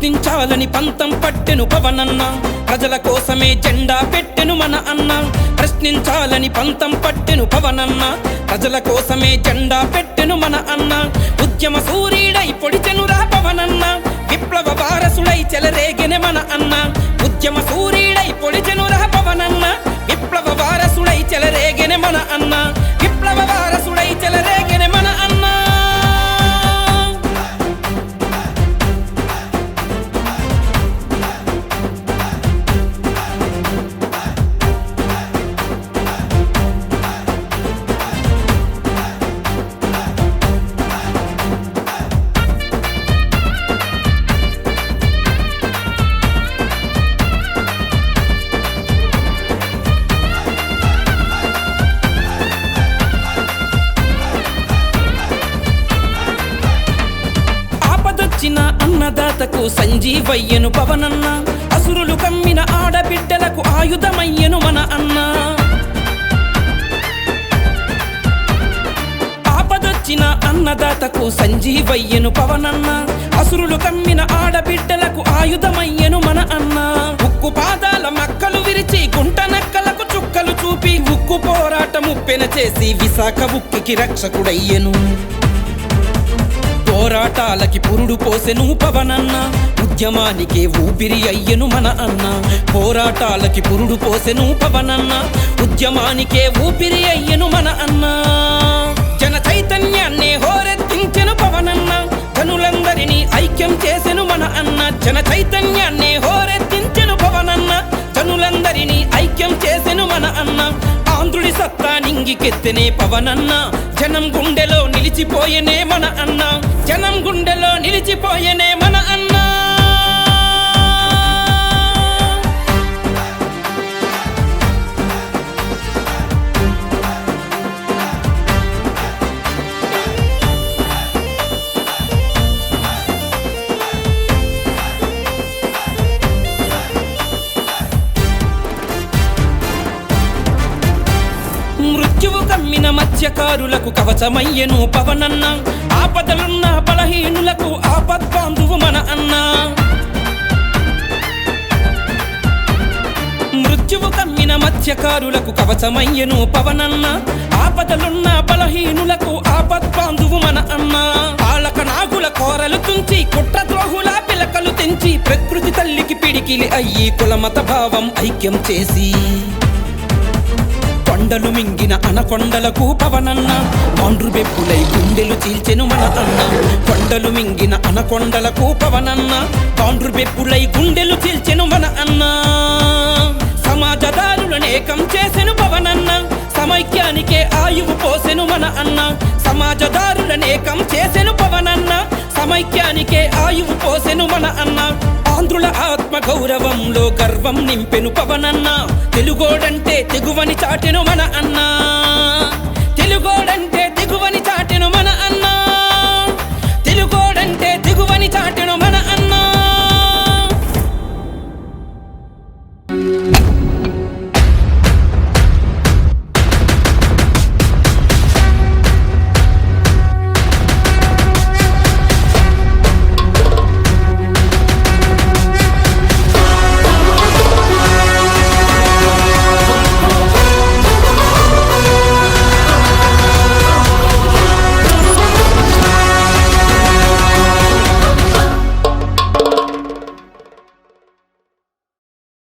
ప్రశ్నించాలని పంతం పట్టెను పవనన్న, ప్రజల కోసమే జెండా పెట్టెను మన అన్న. ప్రశ్నించాలని పంతం పట్టెను పవనన్న, ప్రజల కోసమే జెండా పెట్టెను మన అన్న. ఉద్యమ సూర్యుడై పొడిచెనురా పవనన్న, విప్లవ వారసుడై చెలరేగెనె మన అన్న. ఉద్యమ సూర్యుడై పొడిచెనురా పవనన్న, విప్లవ వారసుడై చెలరేగెనె మన అన్న. విప్లవ వారసుడై చెలరేగెనె మన అన్న. అన్నదాతకు సంజీవయ్యను పవనన్న, అసురులు కమ్మిన ఆడబిడ్డలకు ఆయుధమయ్యను మన అన్న. ఆపదొచ్చిన అన్నదాతకు సంజీవయ్యను పవనన్న, అసురులు కమ్మిన ఆడబిడ్డలకు ఆయుధమయ్యను మన అన్న. ఉక్కు పాదాల మక్కలు విరిచి గుంట నక్కలకు చుక్కలు చూపి ఉక్కు పోరాటం ఉప్పెన చేసి విశాఖ ఉక్కికి రక్షకుడయ్యను. పోరాటాలకి పురుడు పోసెను పవనన్న, ఉద్యమానికే ఊపిరి అయ్యను మన అన్న. పోరాటాలకి పురుడు పోసెను పవనన్న, ఉద్యమానికే ఊపిరి అయ్యను మన అన్న. జన చైతన్యాన్నే హోరెత్తించెను పవనన్న, జనులందరినీ ఐక్యం చేసెను మన అన్న. జన చైతన్యాన్నే హోరెత్తించెను పవనన్న, జనులందరినీ ఐక్యం చేసెను మన అన్న. ఆంధ్రుడి సత్తా నింగికెత్తెనే పవనన్న, జనం గుండెలో నిలిచిపోయేనే మన అన్న. జనం గుండెలో నిలిచిపోయేనే మన అన్న. మృత్యువు కమ్మిన మత్స్యకారులకు కవచమయ్యను పవనన్న, ఆపదలున్న బలహీనులకు ఆపద్బాంధువు మన అన్న. మృత్యువు కమ్మిన మత్స్యకారులకు కవచమయ్యను పవనన్న, ఆపదలున్న బలహీనులకు ఆపద్బాంధువు మన అన్న. పాలక నాగుల కోరలు తుంచి కుట్రద్రోహుల పిలకలు తెంచి ప్రకృతి తల్లికి పిడికిలి అయ్యి కులమత భావం ఐక్యం చేసి కొండలు మింగిన అనకొండలకు పవనన్న, మాండ్రు బెప్పులై గుండెలు చీల్చెను మన అన్న. కొండలు మింగిన అనకొండలకు పవనన్న, మాండ్రు బెప్పులై గుండెలు చీల్చెను మన అన్న. సమాజదారులనేకం చేసెను పవనన్న, సమైక్యానికే ఆయువు పోసెను మన అన్న. సమాజదారులనేకం చేసెను పవనన్న, సమైక్యానికే ఆయువు పోసెను మన అన్న. ఆంధ్రుల ఆత్మ గౌరవంలో గర్వం నింపెను పవనన్న, తెలుగోడంటే తెగువని చాటెను మన అన్న.